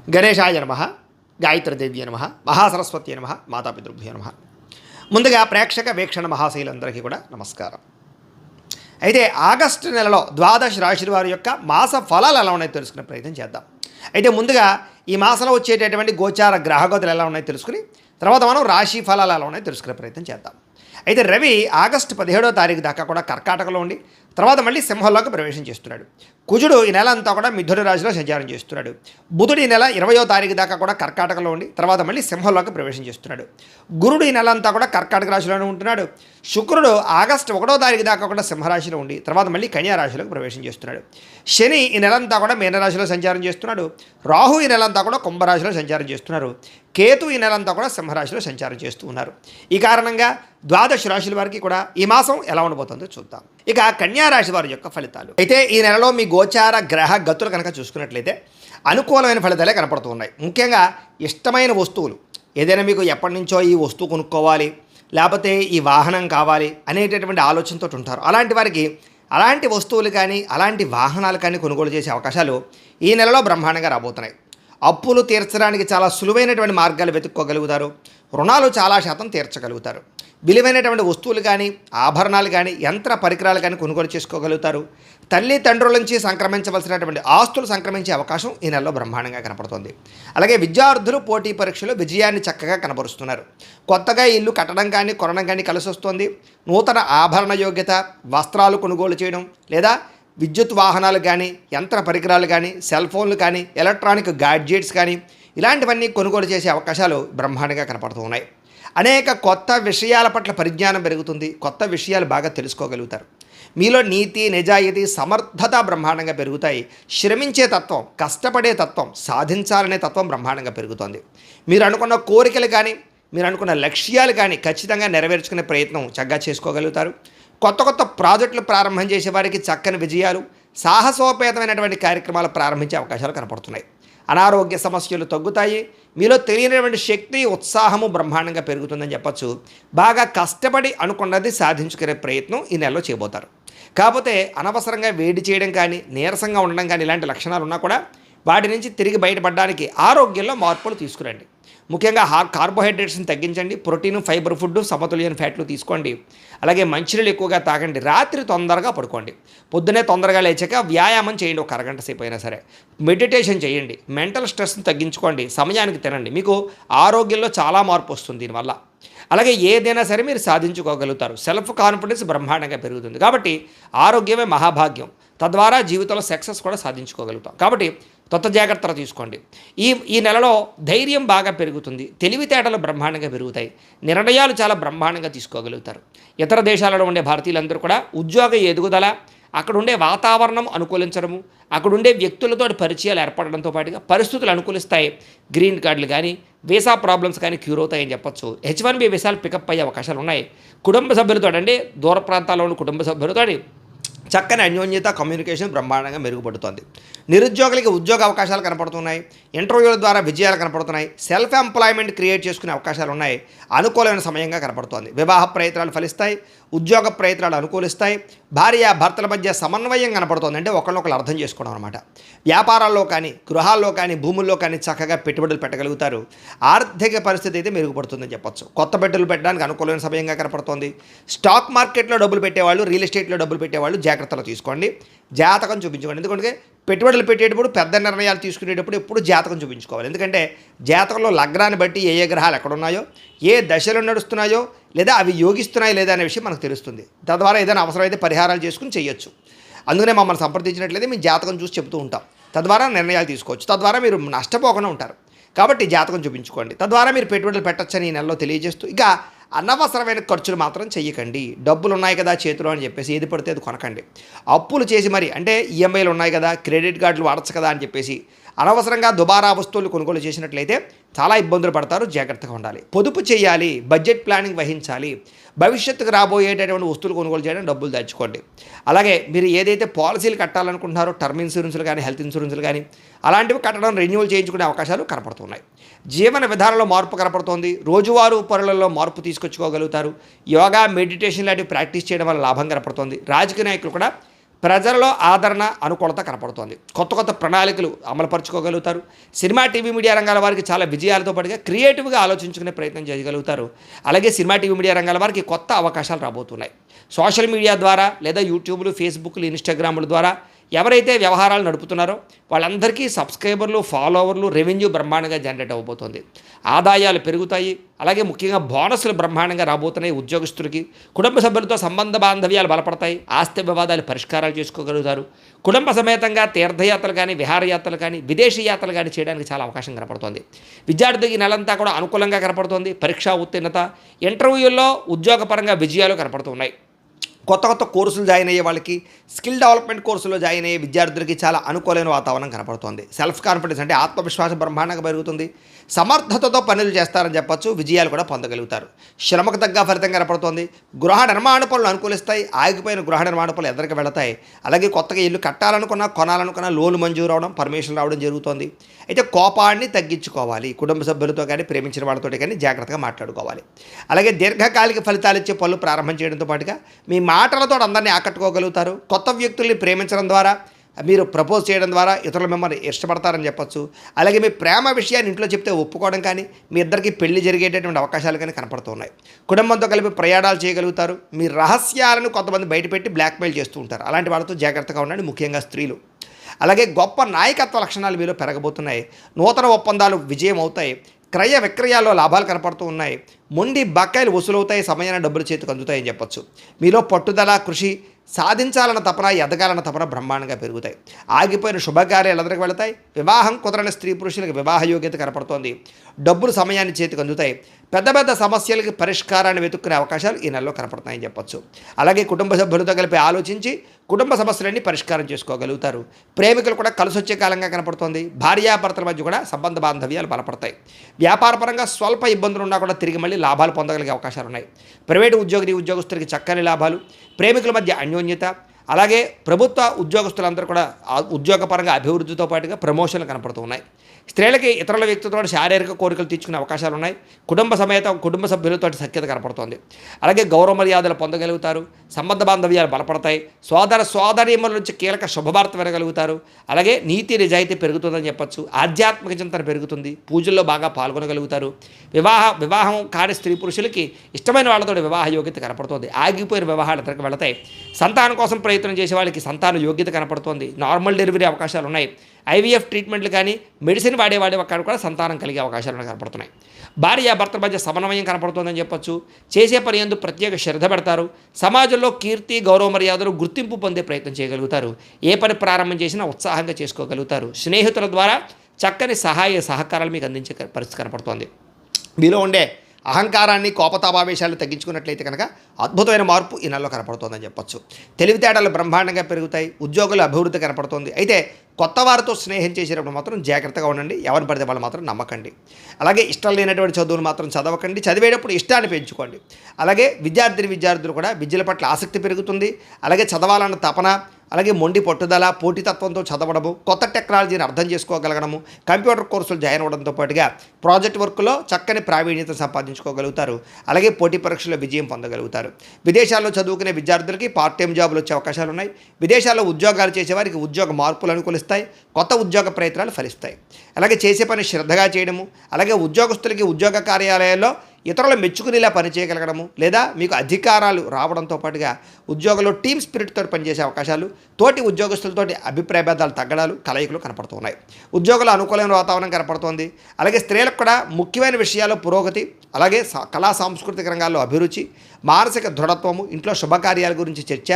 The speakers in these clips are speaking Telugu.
గణేశాయ నమ, గాయత్రీదేవ్య నమ, మహాసరస్వతి నమ, మాతాపితృభ్యో నమ. ముందుగా ప్రేక్షక వీక్షణ మహాశైలందరికీ కూడా నమస్కారం. అయితే ఆగస్టు నెలలో ద్వాదశ రాశుల వారి యొక్క మాస ఫలాలు ఎలా ఉన్నాయో తెలుసుకునే ప్రయత్నం చేద్దాం. అయితే ముందుగా ఈ మాసంలో వచ్చేటటువంటి గోచార గ్రహగతులు ఎలా ఉన్నాయో తెలుసుకుని తర్వాత మనం రాశి ఫలాలు ఎలా ఉన్నాయో తెలుసుకునే ప్రయత్నం చేద్దాం. అయితే రవి ఆగస్టు 17వ తారీఖు దాకా కూడా కర్కాటకలో ఉండి తర్వాత మళ్ళీ సింహంలోకి ప్రవేశం చేస్తున్నాడు. కుజుడు ఈ నెల అంతా కూడా మిథున రాశిలో సంచారం చేస్తున్నాడు. బుధుడు ఈ నెల 20వ తారీఖు దాకా కూడా కర్కాటకలో ఉండి తర్వాత మళ్ళీ సింహంలోకి ప్రవేశం చేస్తున్నాడు. గురుడు ఈ నెల అంతా కూడా కర్కాటక రాశిలోనే ఉంటున్నాడు. శుక్రుడు ఆగస్టు 1వ తారీఖు దాకా కూడా సింహరాశిలో ఉండి తర్వాత మళ్ళీ కన్యా రాశిలోకి ప్రవేశం చేస్తున్నాడు. శని ఈ నెలంతా కూడా మీనరాశిలో సంచారం చేస్తున్నాడు. రాహు ఈ నెలంతా కూడా కుంభరాశిలో సంచారం చేస్తున్నారు. కేతు ఈ నెలంతా కూడా సింహరాశిలో సంచారం చేస్తూ ఉన్నారు. ఈ కారణంగా ద్వాదశ రాశుల వారికి కూడా ఈ మాసం ఎలా ఉండబోతుందో చూద్దాం. ఇక కన్యా రాశి వారి యొక్క ఫలితాలు. అయితే ఈ నెలలో మీ గోచార గ్రహ గతులు కనుక చూసుకున్నట్లయితే అనుకూలమైన ఫలితాలే కనపడుతూ ఉన్నాయి. ముఖ్యంగా ఇష్టమైన వస్తువులు ఏదైనా మీకు ఎప్పటి నుంచో ఈ వస్తువు కొనుక్కోవాలి లేకపోతే ఈ వాహనం కావాలి అనేటటువంటి ఆలోచనతో ఉంటారు. అలాంటి వారికి అలాంటి వస్తువులు కానీ అలాంటి వాహనాలు కానీ కొనుగోలు చేసే అవకాశాలు ఈ నెలలో బ్రహ్మాండంగా రాబోతున్నాయి. అప్పులు తీర్చడానికి చాలా సులువైనటువంటి మార్గాలు వెతుక్కోగలుగుతారు. రుణాలు చాలా శాతం తీర్చగలుగుతారు. విలువైనటువంటి వస్తువులు కానీ ఆభరణాలు కానీ యంత్ర పరికరాలు కానీ కొనుగోలు చేసుకోగలుగుతారు. తల్లిదండ్రుల నుంచి సంక్రమించవలసినటువంటి ఆస్తులు సంక్రమించే అవకాశం ఈ నెలలో బ్రహ్మాండంగా కనపడుతుంది. అలాగే విద్యార్థులు పోటీ పరీక్షలో విజయాన్ని చక్కగా కనబరుస్తున్నారు. కొత్తగా ఇల్లు కట్టడం కానీ కొనడం కానీ కలిసి వస్తుంది. నూతన ఆభరణ యోగ్యత వస్త్రాలు కొనుగోలు చేయడం లేదా విద్యుత్ వాహనాలు కానీ యంత్ర పరికరాలు కానీ సెల్ ఫోన్లు కానీ ఎలక్ట్రానిక్ గాడ్జెట్స్ కానీ ఇలాంటివన్నీ కొనుగోలు చేసే అవకాశాలు బ్రహ్మాండంగా కనపడుతూ ఉన్నాయి. అనేక కొత్త విషయాల పట్ల పరిజ్ఞానం పెరుగుతుంది. కొత్త విషయాలు బాగా తెలుసుకోగలుగుతారు. మీలో నీతి నిజాయితీ సమర్థత బ్రహ్మాండంగా పెరుగుతాయి. శ్రమించే తత్వం కష్టపడే తత్వం సాధించాలనే తత్వం బ్రహ్మాండంగా పెరుగుతుంది. మీరు అనుకున్న కోరికలు కానీ మీరు అనుకున్న లక్ష్యాలు కానీ ఖచ్చితంగా నెరవేర్చుకునే ప్రయత్నం చక్కగా చేసుకోగలుగుతారు. కొత్త కొత్త ప్రాజెక్టులు ప్రారంభం చేసే వారికి చక్కని విజయాలు సాహసోపేతమైనటువంటి కార్యక్రమాలు ప్రారంభించే అవకాశాలు కనపడుతున్నాయి. అనారోగ్య సమస్యలు తగ్గుతాయి. మీలో తెలియనటువంటి శక్తి ఉత్సాహము బ్రహ్మాండంగా పెరుగుతుందని చెప్పచ్చు. బాగా కష్టపడి అనుకున్నది సాధించుకునే ప్రయత్నం ఈ నెలలో చేయబోతారు. కాకపోతే అనవసరంగా వేడి చేయడం కానీ నీరసంగా ఉండడం కానీ ఇలాంటి లక్షణాలు ఉన్నా కూడా వాటి నుంచి తిరిగి బయటపడడానికి ఆరోగ్యంలో మార్పులు తీసుకురండి. ముఖ్యంగా కార్బోహైడ్రేట్స్ని తగ్గించండి. ప్రోటీన్ ఫైబర్ ఫుడ్ సమతుల్యమైన ఫ్యాట్లు తీసుకోండి. అలాగే మంచినీళ్ళు ఎక్కువగా తాగండి. రాత్రి తొందరగా పడుకోండి. పొద్దునే తొందరగా లేచాక వ్యాయామం చేయండి. ఒక అరగంట సేపు అయినా సరే మెడిటేషన్ చేయండి. మెంటల్ స్ట్రెస్ని తగ్గించుకోండి. సమయానికి తినండి. మీకు ఆరోగ్యంలో చాలా మార్పు వస్తుంది దీనివల్ల. అలాగే ఏదైనా సరే మీరు సాధించుకోగలుగుతారు. సెల్ఫ్ కాన్ఫిడెన్స్ బ్రహ్మాండంగా పెరుగుతుంది. కాబట్టి ఆరోగ్యమే మహాభాగ్యం. తద్వారా జీవితంలో సక్సెస్ కూడా సాధించుకోగలుగుతాం. కాబట్టి కొత్త జాగ్రత్తలు తీసుకోండి. ఈ నెలలో ధైర్యం బాగా పెరుగుతుంది. తెలివితేటలు బ్రహ్మాండంగా పెరుగుతాయి. నిర్ణయాలు చాలా బ్రహ్మాండంగా తీసుకోగలుగుతారు. ఇతర దేశాలలో ఉండే భారతీయులందరూ కూడా ఉద్యోగ ఎదుగుదల అక్కడుండే వాతావరణం అనుకూలించడము అక్కడుండే వ్యక్తులతో పరిచయాలు ఏర్పడడంతో పాటుగా పరిస్థితులు అనుకూలిస్తాయి. గ్రీన్ కార్డులు కానీ వీసా ప్రాబ్లమ్స్ కానీ క్యూర్ అవుతాయని చెప్పొచ్చు. H1B వీసాలు పికప్ అయ్యే అవకాశాలు ఉన్నాయి. కుటుంబ సభ్యులతో అంటే దూర ప్రాంతాల్లో ఉన్న కుటుంబ సభ్యులతో చక్కని అన్యోన్యత కమ్యూనికేషన్ బ్రహ్మాండంగా మెరుగుపడుతుంది. నిరుద్యోగులకి ఉద్యోగ అవకాశాలు కనపడుతున్నాయి. ఇంటర్వ్యూల ద్వారా విజయాలు కనపడుతున్నాయి. సెల్ఫ్ ఎంప్లాయ్మెంట్ క్రియేట్ చేసుకునే అవకాశాలు ఉన్నాయి. అనుకూలమైన సమయంగా కనపడుతోంది. వివాహ ప్రయత్నాలు ఫలిస్తాయి. ఉద్యోగ ప్రయత్నాలు అనుకూలిస్తాయి. భార్య భర్తల మధ్య సమన్వయం కనపడుతుంది. అంటే ఒకరినొకరు అర్థం చేసుకోవడం అనమాట. వ్యాపారాల్లో కానీ గృహాల్లో కానీ భూముల్లో కానీ చక్కగా పెట్టుబడులు పెట్టగలుగుతారు. ఆర్థిక పరిస్థితి అయితే మెరుగుపడుతుందని చెప్పొచ్చు. కొత్త పెట్టుబడులు పెట్టడానికి అనుకూలమైన సమయంగా కనపడుతోంది. స్టాక్ మార్కెట్లో డబ్బులు పెట్టేవాళ్ళు రియల్ ఎస్టేట్లో డబ్బులు పెట్టేవాళ్ళు జాగ్రత్తలు తీసుకోండి. జాతకం చూపించుకోండి. ఎందుకంటే పెట్టుబడులు పెట్టేటప్పుడు పెద్ద నిర్ణయాలు తీసుకునేటప్పుడు ఎప్పుడు జాతకం చూపించుకోవాలి. ఎందుకంటే జాతకంలో లగ్నాన్ని బట్టి ఏ గ్రహాలు ఎక్కడున్నాయో ఏ దశలు నడుస్తున్నాయో లేదా అవి యోగిస్తున్నాయో లేదా అనే విషయం మనకు తెలుస్తుంది. తద్వారా ఏదైనా అవసరమైతే పరిహారాలు చేసుకుని చేయొచ్చు. అందుకనే మమ్మల్ని సంప్రదించినట్లయితే మేము జాతకం చూసి చెబుతూ ఉంటాం. తద్వారా నిర్ణయాలు తీసుకోవచ్చు. తద్వారా మీరు నష్టపోకుండా ఉంటారు. కాబట్టి జాతకం చూపించుకోండి. తద్వారా మీరు పెట్టుబడులు పెట్టచ్చని ఈ నెలలో తెలియజేస్తూ ఇక అనవసరమైన ఖర్చులు మాత్రం చెయ్యకండి. డబ్బులు ఉన్నాయి కదా చేతిలో అని చెప్పేసి ఏది పడితే అది కొనకండి. అప్పులు చేసి మరి అంటే ఈఎంఐలు ఉన్నాయి కదా క్రెడిట్ కార్డులు వాడచ్చు కదా అని చెప్పేసి అనవసరంగా దుబారా వస్తువులు కొనుగోలు చేసినట్లయితే చాలా ఇబ్బందులు పడతారు. జాగ్రత్తగా ఉండాలి. పొదుపు చేయాలి. బడ్జెట్ ప్లానింగ్ వహించాలి. భవిష్యత్తుకు రాబోయేటటువంటి వస్తువులు కొనుగోలు చేయడం డబ్బులు దాచుకోండి. అలాగే మీరు ఏదైతే పాలసీలు కట్టాలనుకుంటున్నారో టర్మ్ ఇన్సూరెన్స్లు కానీ హెల్త్ ఇన్సూరెన్స్లు కానీ అలాంటివి కట్టడం రెన్యూవల్ చేయించుకునే అవకాశాలు కనపడుతున్నాయి. జీవన విధానంలో మార్పు కనపడుతోంది. రోజువారీ పనులలో మార్పు తీసుకొచ్చుకోగలుగుతారు. యోగా మెడిటేషన్ లాంటివి ప్రాక్టీస్ చేయడం వల్ల లాభం కనపడుతుంది. రాజకీయ నాయకులు కూడా ప్రజలలో ఆదరణ అనుకూలత కనపడుతోంది. కొత్త కొత్త ప్రణాళికలు అమలుపరుచుకోగలుగుతారు. సినిమా టీవీ మీడియా రంగాల వారికి చాలా విజయాలతో పాటుగా క్రియేటివ్గా ఆలోచించుకునే ప్రయత్నం చేయగలుగుతారు. అలాగే సినిమా టీవీ మీడియా రంగాల వారికి కొత్త అవకాశాలు రాబోతున్నాయి. సోషల్ మీడియా ద్వారా లేదా యూట్యూబ్లు, ఫేస్బుక్లు, ఇన్స్టాగ్రాముల ద్వారా ఎవరైతే వ్యవహారాలు నడుపుతున్నారో వాళ్ళందరికీ సబ్స్క్రైబర్లు, ఫాలోవర్లు, రెవెన్యూ బ్రహ్మాండంగా జనరేట్ అవ్వబోతోంది. ఆదాయాలు పెరుగుతాయి. అలాగే ముఖ్యంగా బోనస్లు బ్రహ్మాండంగా రాబోతున్నాయి. ఉద్యోగస్తులకి కుటుంబ సభ్యులతో సంబంధ బాంధవ్యాలు బలపడతాయి. ఆస్తి వివాదాలు పరిష్కారాలు చేసుకోగలుగుతారు. కుటుంబ సమేతంగా తీర్థయాత్రలు కానీ, విహారయాత్రలు కానీ, విదేశీ యాత్రలు కానీ చేయడానికి చాలా అవకాశం కనపడుతోంది. విద్యార్థికి నెలంతా కూడా అనుకూలంగా కనపడుతోంది. పరీక్షా ఉత్తీర్ణత, ఇంటర్వ్యూల్లో ఉద్యోగపరంగా విజయాలు కనపడుతున్నాయి. కొత్త కొత్త కోర్సులు జాయిన్ అయ్యే వాళ్ళకి, స్కిల్ డెవలప్మెంట్ కోర్సులో జాయిన్ అయ్యే విద్యార్థులకి చాలా అనుకూలమైన వాతావరణం కనపడుతోంది. సెల్ఫ్ కాన్ఫిడెన్స్ అంటే ఆత్మవిశ్వాసం బ్రహ్మాండంగా పెరుగుతుంది. సమర్థతతో పనులు చేస్తారని చెప్పొచ్చు. విజయాలు కూడా పొందగలుగుతారు. శ్రమకు తగ్గ ఫలితం కనపడుతోంది. గృహ నిర్మాణ పనులు అనుకూలిస్తాయి. ఆగిపోయిన గృహ నిర్మాణ పనులు ఎదురుకు వెళతాయి. అలాగే కొత్తగా ఇల్లు కట్టాలనుకున్నా, కొనాలనుకున్నా లోన్లు మంజూరు అవడం, పర్మిషన్ రావడం జరుగుతోంది. అయితే కోపాన్ని తగ్గించుకోవాలి. కుటుంబ సభ్యులతో కానీ, ప్రేమించిన వాళ్ళతో కానీ జాగ్రత్తగా మాట్లాడుకోవాలి. అలాగే దీర్ఘకాలిక ఫలితాలు ఇచ్చే పనులు ప్రారంభం చేయడంతో పాటుగా మీ మాటలతో అందరినీ ఆకట్టుకోగలుగుతారు. కొత్త వ్యక్తుల్ని ప్రేమించడం ద్వారా, మీరు ప్రపోజ్ చేయడం ద్వారా ఇతరులు మిమ్మల్ని ఇష్టపడతారని చెప్పొచ్చు. అలాగే మీ ప్రేమ విషయాన్ని ఇంట్లో చెప్తే ఒప్పుకోవడం కానీ, మీ ఇద్దరికి పెళ్లి జరిగేటటువంటి అవకాశాలు కానీ కనపడుతున్నాయి. కుటుంబంతో కలిపి ప్రయాణాలు చేయగలుగుతారు. మీ రహస్యాలను కొంతమంది బయటపెట్టి బ్లాక్మెయిల్ చేస్తూ ఉంటారు. అలాంటి వాళ్ళతో జాగ్రత్తగా ఉండండి, ముఖ్యంగా స్త్రీలు. అలాగే గొప్ప నాయకత్వ లక్షణాలు మీలో పెరగబోతున్నాయి. నూతన ఒప్పందాలు విజయం అవుతాయి. క్రయ విక్రయాల్లో లాభాలు కనపడుతూ ఉన్నాయి. మొండి బకాయిలు వసూలవుతాయి. సమయాన్ని డబ్బులు చేతికి అందుతాయని చెప్పొచ్చు. మీలో పట్టుదల, కృషి, సాధించాలన్న తపన, ఎదగాలన్న తపన బ్రహ్మాండంగా పెరుగుతాయి. ఆగిపోయిన శుభకార్యాలు ఎదురుకు వెళతాయి. వివాహం కుదరని స్త్రీ పురుషులకు వివాహ యోగ్యత కనపడుతోంది. డబ్బులు సమయాన్ని చేతికి అందుతాయి. పెద్ద పెద్ద సమస్యలకి పరిష్కారాన్ని వెతుక్కునే అవకాశాలు ఈ నెలలో కనపడుతున్నాయని చెప్పొచ్చు. అలాగే కుటుంబ సభ్యులతో కలిపి ఆలోచించి కుటుంబ సమస్యలన్నీ పరిష్కారం చేసుకోగలుగుతారు. ప్రేమికులు కూడా కలిసి వచ్చే కాలంగా కనపడుతోంది. భార్యాభర్తల మధ్య కూడా సంబంధ బాంధవ్యాలు బలపడతాయి. వ్యాపారపరంగా స్వల్ప ఇబ్బందులు ఉన్నా కూడా తిరిగి మళ్ళీ లాభాలు పొందగలిగే అవకాశాలు ఉన్నాయి. ప్రైవేటు ఉద్యోగస్తులకి చక్కని లాభాలు, ప్రేమికుల మధ్య అన్యోన్యత, అలాగే ప్రభుత్వ ఉద్యోగస్తులందరూ కూడా ఉద్యోగపరంగా అభివృద్ధితో పాటుగా ప్రమోషన్లు కనపడుతూ ఉన్నాయి. స్త్రీలకి ఇతరుల వ్యక్తితో శారీరక కోరికలు తీర్చుకునే అవకాశాలు ఉన్నాయి. కుటుంబ సభ్యులతో సఖ్యత కనపడుతోంది. అలాగే గౌరవ మర్యాదలు పొందగలుగుతారు. సంబంధ బాంధవ్యాలు బలపడతాయి. సోదరీమణుల నుంచి కీలక శుభవార్త వినగలుగుతారు. అలాగే నీతి నిజాయితీ పెరుగుతుందని చెప్పొచ్చు. ఆధ్యాత్మిక చింతన పెరుగుతుంది. పూజల్లో బాగా పాల్గొనగలుగుతారు. వివాహం కాని స్త్రీ పురుషులకి ఇష్టమైన వాళ్ళతో వివాహ యోగ్యత కనపడుతుంది. ఆగిపోయిన వివాహాలు ఎదురుకు వెళతాయి. సంతానం కోసం ప్రయత్నం చేసే వాళ్ళకి సంతాన యోగ్యత కనపడుతోంది. నార్మల్ డెలివరీ అవకాశాలు ఉన్నాయి. ఐవీఎఫ్ ట్రీట్మెంట్లు కానీ, మెడిసిన్ వాడే అక్కడ కూడా సంతానం కలిగే అవకాశాలు కనపడుతున్నాయి. భార్యాభర్తల మధ్య సమన్వయం కనపడుతుందని చెప్పొచ్చు. చేసే పని యందు ప్రత్యేక శ్రద్ధ పెడతారు. సమాజంలో కీర్తి, గౌరవ మర్యాదలు, గుర్తింపు పొందే ప్రయత్నం చేయగలుగుతారు. ఏ పని ప్రారంభం చేసినా ఉత్సాహంగా చేసుకోగలుగుతారు. స్నేహితుల ద్వారా చక్కని సహకారాలు మీకు అందించే పరిస్థితి కనపడుతోంది. మీలో ఉండే అహంకారాన్ని, కోపతాపావేశాలు తగ్గించుకున్నట్లయితే కనుక అద్భుతమైన మార్పు ఈ నెలలో కనపడుతోందని చెప్పొచ్చు. తెలివితేటలు బ్రహ్మాండంగా పెరుగుతాయి. ఉద్యోగుల అభివృద్ధి కనపడుతోంది. అయితే కొత్త వారితో స్నేహం చేసేటప్పుడు మాత్రం జాగ్రత్తగా ఉండండి. ఎవరిని పడితే వాళ్ళు మాత్రం నమ్మకండి. అలాగే ఇష్టం లేనటువంటి చదువులు మాత్రం చదవకండి. చదివేటప్పుడు ఇష్టాన్ని పెంచుకోండి. అలాగే విద్యార్థులు కూడా విద్యల పట్ల ఆసక్తి పెరుగుతుంది. అలాగే చదవాలన్న తపన, అలాగే మొండి పట్టుదల, పోటీతత్వంతో చదవడము, కొత్త టెక్నాలజీని అర్థం చేసుకోగలగడము, కంప్యూటర్ కోర్సులు జాయిన్ అవ్వడంతో పాటుగా ప్రాజెక్ట్ వర్క్లో చక్కని ప్రావీణ్యత సంపాదించుకోగలుగుతారు. అలాగే పోటీ పరీక్షల్లో విజయం పొందగలుగుతారు. విదేశాల్లో చదువుకునే విద్యార్థులకి పార్ట్ టైం జాబులు వచ్చే అవకాశాలు ఉన్నాయి. విదేశాల్లో ఉద్యోగాలు చేసేవారికి ఉద్యోగ మార్పులు అనుకూలిస్తాయి. కొత్త ఉద్యోగ ప్రయత్నాలు ఫలిస్తాయి. అలాగే చేసే పని శ్రద్ధగా చేయడము, అలాగే ఉద్యోగస్తులకి ఉద్యోగ కార్యాలయాల్లో ఇతరులు మెచ్చుకునేలా పనిచేయగలగడము, లేదా మీకు అధికారాలు రావడంతో పాటుగా ఉద్యోగంలో టీమ్ స్పిరిట్తో పనిచేసే అవకాశాలు, తోటి ఉద్యోగస్తులతోటి అభిప్రాయ భేదాలు తగ్గడాలు, కలయికలు కనపడుతున్నాయి. ఉద్యోగుల అనుకూలమైన వాతావరణం కనపడుతోంది. అలాగే స్త్రీలకు కూడా ముఖ్యమైన విషయాల్లో పురోగతి, అలాగే కళా సాంస్కృతిక రంగాల్లో అభిరుచి, మానసిక దృఢత్వము, ఇంట్లో శుభకార్యాల గురించి చర్చ,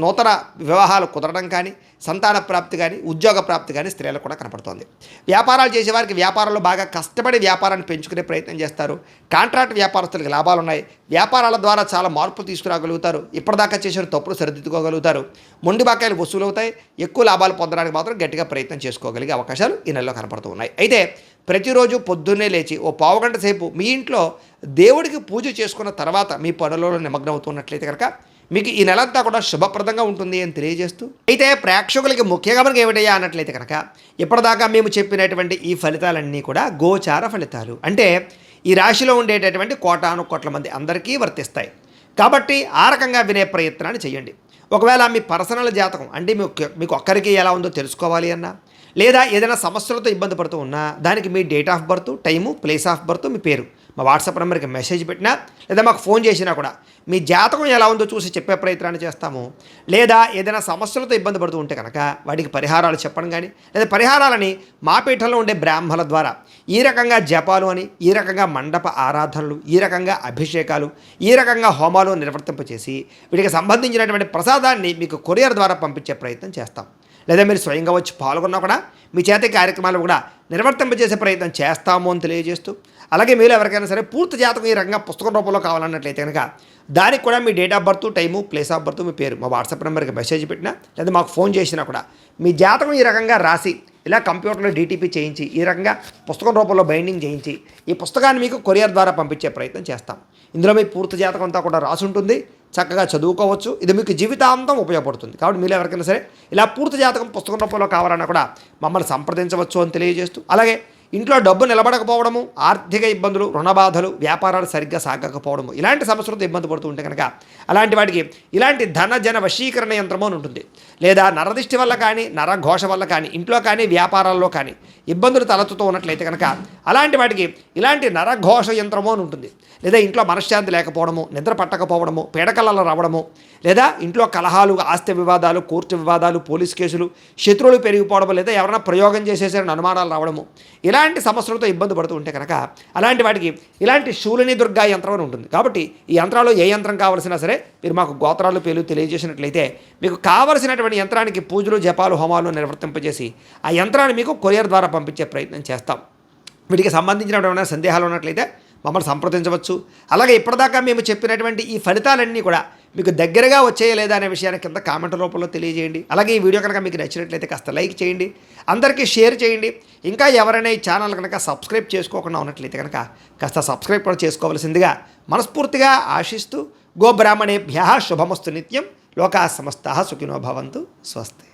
నూతన వివాహాలు కుదరడం కానీ, సంతాన ప్రాప్తి కానీ, ఉద్యోగ ప్రాప్తి కానీ స్త్రీలకు కూడా కనపడుతోంది. వ్యాపారాలు చేసేవారికి వ్యాపారంలో బాగా కష్టపడి వ్యాపారాన్ని పెంచుకునే ప్రయత్నం చేస్తారు. కాంట్రాక్ట్ వ్యాపారస్తులకు లాభాలు ఉన్నాయి. వ్యాపారాల ద్వారా చాలా మార్పు తీసుకురాగలుగుతారు. ఇప్పటిదాకా చేసిన తప్పులు సరిదిద్దుకోగలుగుతారు. మొండి బకాయిలు వసూలవుతాయి. ఎక్కువ లాభాలు పొందడానికి మాత్రం గట్టిగా ప్రయత్నం చేసుకోగలిగే అవకాశాలు ఈ నెలలో కనపడుతూ ఉన్నాయి. అయితే ప్రతిరోజు పొద్దున్నే లేచి ఓ పావుగంట సేపు మీ ఇంట్లో దేవుడికి పూజ చేసుకున్న తర్వాత మీ పనులలో నిమగ్నం అవుతున్నట్లయితే కనుక మీకు ఈ నెలంతా కూడా శుభప్రదంగా ఉంటుంది అని తెలియజేస్తూ, అయితే ప్రేక్షకులకి ముఖ్యంగా మనకి ఏమిటయ్యా అన్నట్లయితే కనుక ఇప్పటిదాకా మేము చెప్పినటువంటి ఈ ఫలితాలన్నీ కూడా గోచార ఫలితాలు. అంటే ఈ రాశిలో ఉండేటటువంటి కోటాను కోట్ల మంది అందరికీ వర్తిస్తాయి. కాబట్టి ఆ రకంగా వినే ప్రయత్నాన్ని చేయండి. ఒకవేళ మీ పర్సనల్ జాతకం అంటే మీకు ఒక్కరికి ఎలా ఉందో తెలుసుకోవాలి అన్నా, లేదా ఏదైనా సమస్యలతో ఇబ్బంది పడుతూ ఉన్నా దానికి మీ date of birth, time, place of birth, మీ పేరు మా వాట్సాప్ నెంబర్కి మెసేజ్ పెట్టినా లేదా మాకు ఫోన్ చేసినా కూడా మీ జాతకం ఎలా ఉందో చూసి చెప్పే ప్రయత్నాన్ని చేస్తాము. లేదా ఏదైనా సమస్యలతో ఇబ్బంది పడుతూ ఉంటే కనుక వాటికి పరిహారాలు చెప్పడం కానీ, లేదా పరిహారాలని మా పీఠంలో ఉండే బ్రాహ్మణుల ద్వారా ఈ రకంగా జపాలు అని, ఈ రకంగా మండప ఆరాధనలు, ఈ రకంగా అభిషేకాలు, ఈ రకంగా హోమాలు నిర్వర్తింపచేసి వీటికి సంబంధించినటువంటి ప్రసాదాన్ని మీకు కొరియర్ ద్వారా పంపించే ప్రయత్నం చేస్తాం. లేదా మీరు స్వయంగా వచ్చి పాల్గొన్నా కూడా మీ చేత కార్యక్రమాలు కూడా నిర్వర్తింపజేసే ప్రయత్నం చేస్తాము అని తెలియజేస్తూ, అలాగే మీరు ఎవరికైనా సరే పూర్తి జాతకం ఈ రకంగా పుస్తకం రూపంలో కావాలన్నట్లయితే కనుక దానికి కూడా మీ date of birth, time, place of birth, మీ పేరు మా వాట్సాప్ నెంబర్కి మెసేజ్ పెట్టినా లేదా మాకు ఫోన్ చేసినా కూడా మీ జాతకం ఈ రకంగా రాసి ఇలా కంప్యూటర్లో డీటీపీ చేయించి ఈ రకంగా పుస్తకం రూపంలో బైండింగ్ చేయించి ఈ పుస్తకాన్ని మీకు కొరియర్ ద్వారా పంపించే ప్రయత్నం చేస్తాం. ఇందులో మీ పూర్తి జాతకం అంతా కూడా రాసి ఉంటుంది, చక్కగా చదువుకోవచ్చు. ఇది మీకు జీవితాంతం ఉపయోగపడుతుంది. కాబట్టి మీరు ఎవరికైనా సరే ఇలా పూర్తి జాతకం పుస్తకం రూపంలో కావాలన్నా కూడా మమ్మల్ని సంప్రదించవచ్చు అని తెలియజేస్తూ, అలాగే ఇంట్లో డబ్బు నిలబడకపోవడము, ఆర్థిక ఇబ్బందులు, రుణ బాధలు, వ్యాపారాలు సరిగ్గా సాగకపోవడము, ఇలాంటి సమస్యలతో ఇబ్బంది పడుతూ ఉంటే కనుక అలాంటి వాటికి ఇలాంటి ధన జన వశీకరణ యంత్రము అని ఉంటుంది. లేదా నరదిష్టి వల్ల కానీ, నరఘోష వల్ల కానీ, ఇంట్లో కానీ వ్యాపారాల్లో కానీ ఇబ్బందులు తలెత్తుతూ ఉన్నట్లయితే కనుక అలాంటి వాటికి ఇలాంటి నరఘోష యంత్రము అని ఉంటుంది. లేదా ఇంట్లో మనశ్శాంతి లేకపోవడము, నిద్ర పట్టకపోవడము, పీడకలలు రావడము, లేదా ఇంట్లో కలహాలు, ఆస్తి వివాదాలు, కోర్టు వివాదాలు, పోలీస్ కేసులు, శత్రువులు పెరిగిపోవడము, లేదా ఎవరైనా ప్రయోగం చేసేసారని అనుమానాలు రావడము, ఇలాంటి సమస్యలతో ఇబ్బంది పడుతూ ఉంటే కనుక అలాంటి వాటికి ఇలాంటి శూలిని దుర్గా యంత్రం అని ఉంటుంది. కాబట్టి ఈ యంత్రాలు ఏ యంత్రం కావాల్సినా సరే మీరు మాకు గోత్రాలు పేర్లు తెలియజేసినట్లయితే మీకు కావలసినటువంటి యంత్రానికి పూజలు, జపాలు, హోమాలు నిర్వర్తింపజేసి ఆ యంత్రాన్ని మీకు కొరియర్ ద్వారా పంపించే ప్రయత్నం చేస్తాం. వీటికి సంబంధించినటువంటి సందేహాలు ఉన్నట్లయితే మమ్మల్ని సంప్రదించవచ్చు. అలాగే ఇప్పటిదాకా మేము చెప్పినటువంటి ఈ ఫలితాలన్నీ కూడా మీకు దగ్గరగా వచ్చేయ లేదా అనే విషయాన్ని కింద కామెంట్ రూపంలో తెలియజేయండి. అలాగే ఈ వీడియో కనుక మీకు నచ్చినట్లయితే కాస్త లైక్ చేయండి, అందరికీ షేర్ చేయండి. ఇంకా ఎవరైనా ఈ ఛానల్ కనుక సబ్స్క్రైబ్ చేసుకోకుండా ఉన్నట్లయితే కనుక కాస్త సబ్స్క్రైబ్ కూడా చేసుకోవాల్సిందిగా మనస్ఫూర్తిగా ఆశిస్తూ, గోబ్రాహ్మణేభ్యః శుభమస్తు నిత్యం, లోకాః సమస్తాః సుఖినో భవంతు. స్వస్తి.